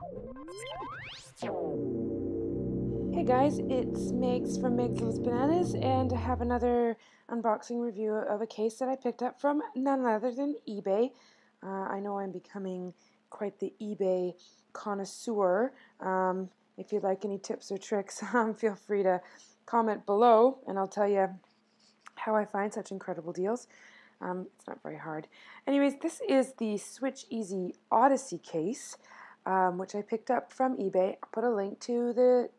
Hey guys, it's Megs from Megs Loves Bananas, and I have another unboxing review of a case that I picked up from none other than eBay. I know I'm becoming quite the eBay connoisseur. If you'd like any tips or tricks, feel free to comment below, and I'll tell you how I find such incredible deals. It's not very hard. Anyways, this is the Switcheasy Odyssey case, which I picked up from eBay. I'll put a link to the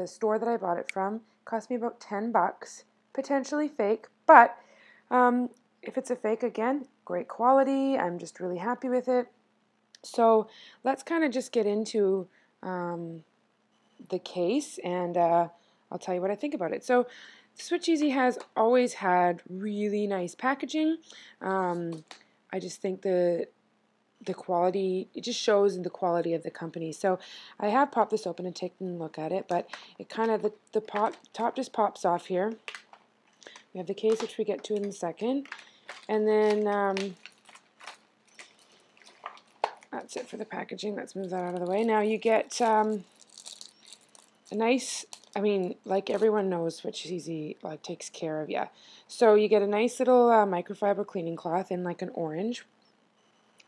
store that I bought it from. It cost me about 10 bucks, potentially fake, but if it's a fake, again, great quality. I'm just really happy with it. So let's kind of just get into the case, and I'll tell you what I think about it. So Switcheasy has always had really nice packaging. I just think the quality, it just shows in the quality of the company. So I have popped this open and taken a look at it, but it kind of, the top just pops off here. We have the case, which we get to in a second. And then that's it for the packaging. Let's move that out of the way. Now you get a nice, I mean, like everyone knows, Switcheasy takes care of you. So you get a nice little microfiber cleaning cloth in like an orange.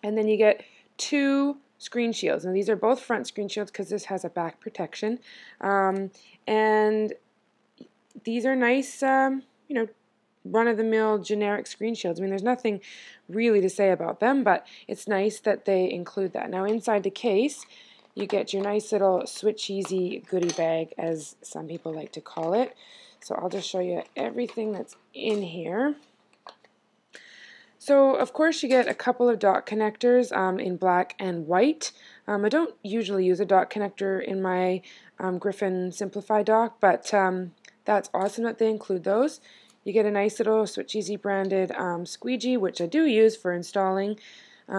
And then you get two screen shields. Now these are both front screen shields because this has a back protection. And these are nice, run-of-the-mill generic screen shields. I mean, there's nothing really to say about them, but it's nice that they include that. Now inside the case, you get your nice little Switcheasy goodie bag, as some people like to call it. So I'll just show you everything that's in here. So of course you get a couple of dot connectors in black and white. I don't usually use a dot connector in my Griffin Simplify dock, but that's awesome that they include those. You get a nice little Switcheasy branded squeegee, which I do use for installing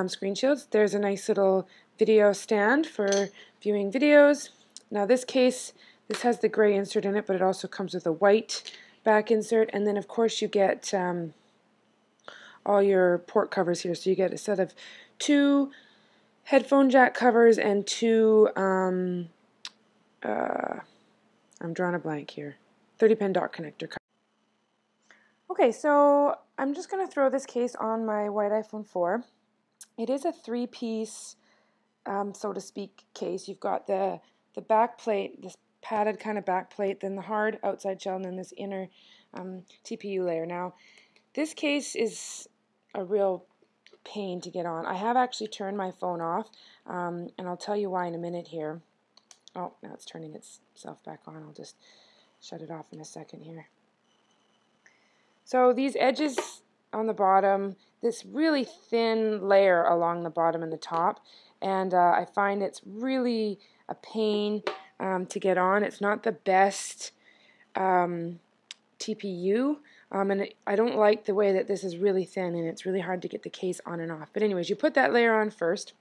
screen shields. There's a nice little video stand for viewing videos. Now this case, this has the gray insert in it, but it also comes with a white back insert, and then of course you get all your port covers here. So you get a set of two headphone jack covers and two, I'm drawing a blank here, 30-pin dot connector covers. Okay, so I'm just going to throw this case on my white iPhone 4. It is a three-piece, so to speak, case. You've got the back plate, this padded kind of back plate, then the hard outside shell, and then this inner TPU layer. Now, this case is a real pain to get on. I have actually turned my phone off, and I'll tell you why in a minute here. Oh, now it's turning itself back on. I'll just shut it off in a second here. So these edges on the bottom, this really thin layer along the bottom and the top, and I find it's really a pain to get on. It's not the best TPU. And I don't like the way that this is really thin and it's really hard to get the case on and off. But anyways, you put that layer on first,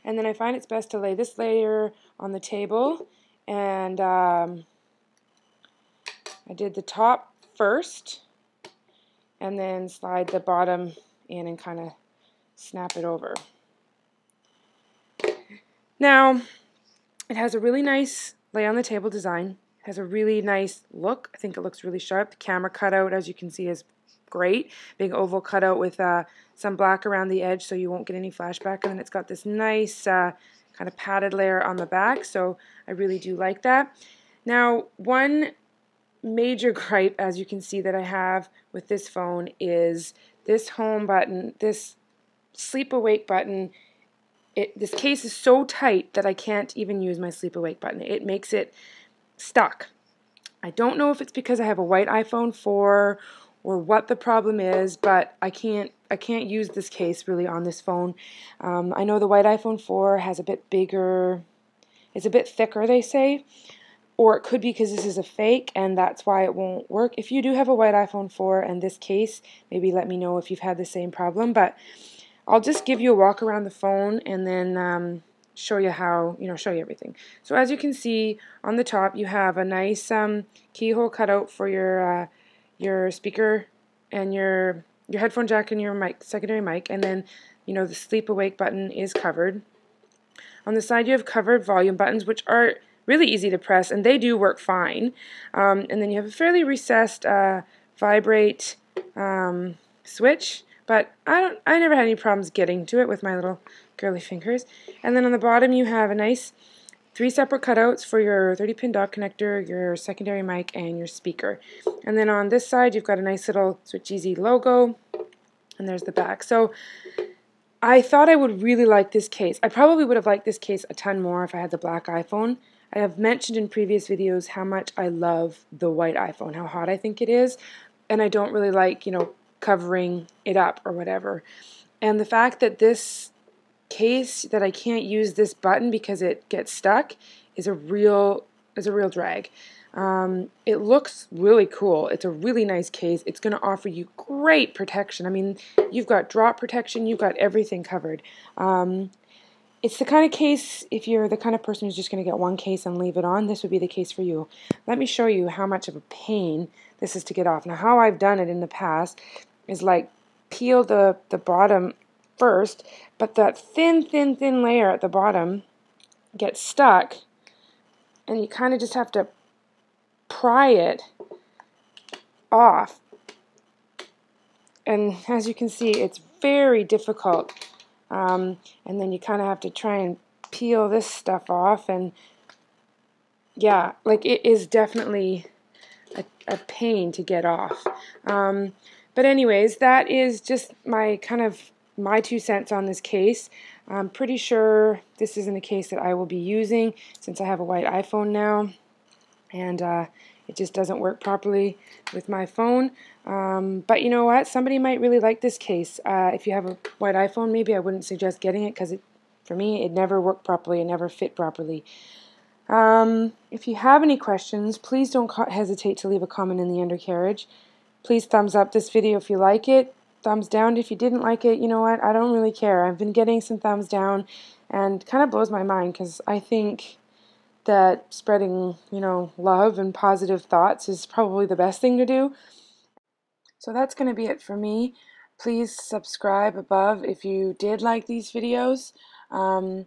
and then I find it's best to lay this layer on the table, and I did the top first and then slide the bottom in and kind of snap it over. Now it has a really nice lay on the table design. Has a really nice look. I think it looks really sharp. The camera cutout, as you can see, is great. Big oval cutout with some black around the edge so you won't get any flashback. And then it's got this nice kind of padded layer on the back, so I really do like that. Now, one major gripe, as you can see, that I have with this phone is this home button, this sleep awake button. This case is so tight that I can't even use my sleep awake button. It makes it stuck. I don't know if it's because I have a white iPhone 4 or what the problem is, but I can't use this case really on this phone. I know the white iPhone 4 has a bit bigger, it's a bit thicker, they say, or it could be because this is a fake and that's why it won't work. If you do have a white iPhone 4 and this case, maybe let me know if you've had the same problem, but I'll just give you a walk around the phone and then show you how, show you everything. So as you can see on the top, you have a nice keyhole cutout for your speaker and your headphone jack and your mic, secondary mic, and then the sleep awake button is covered. On the side you have covered volume buttons, which are really easy to press, and they do work fine. And then you have a fairly recessed vibrate switch, but I never had any problems getting to it with my little girly fingers. And then on the bottom you have a nice 3 separate cutouts for your 30-pin dock connector, your secondary mic, and your speaker. And then on this side you've got a nice little Switcheasy logo, and there's the back. So I thought I would really like this case. I probably would have liked this case a ton more if I had the black iPhone. I have mentioned in previous videos how much I love the white iPhone, how hot I think it is, and I don't really like, covering it up or whatever. And the fact that this case, that I can't use this button because it gets stuck, is a real drag. It looks really cool. It's a really nice case. It's going to offer you great protection. I mean, you've got drop protection, you've got everything covered. It's the kind of case, if you're the kind of person who's just going to get one case and leave it on, this would be the case for you. Let me show you how much of a pain this is to get off. Now, how I've done it in the past is like peel the bottom first, but that thin layer at the bottom gets stuck, and you kind of just have to pry it off. And as you can see, it's very difficult. And then you kind of have to try and peel this stuff off, and yeah, like it is definitely a pain to get off. But anyways, that is just my 2 cents on this case. I'm pretty sure this isn't a case that I will be using since I have a white iPhone now, and it just doesn't work properly with my phone. But you know what? Somebody might really like this case. If you have a white iPhone, maybe I wouldn't suggest getting it because for me, it never worked properly. It never fit properly. If you have any questions, please don't hesitate to leave a comment in the undercarriage. Please thumbs up this video if you like it. Thumbs down if you didn't like it. You know what? I don't really care. I've been getting some thumbs down, and kind of blows my mind because I think that spreading, love and positive thoughts is probably the best thing to do. So that's going to be it for me. Please subscribe above if you did like these videos. And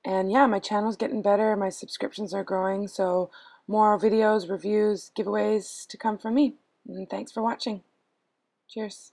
yeah, my channel's getting better. My subscriptions are growing, so more videos, reviews, giveaways to come from me. And thanks for watching. Cheers.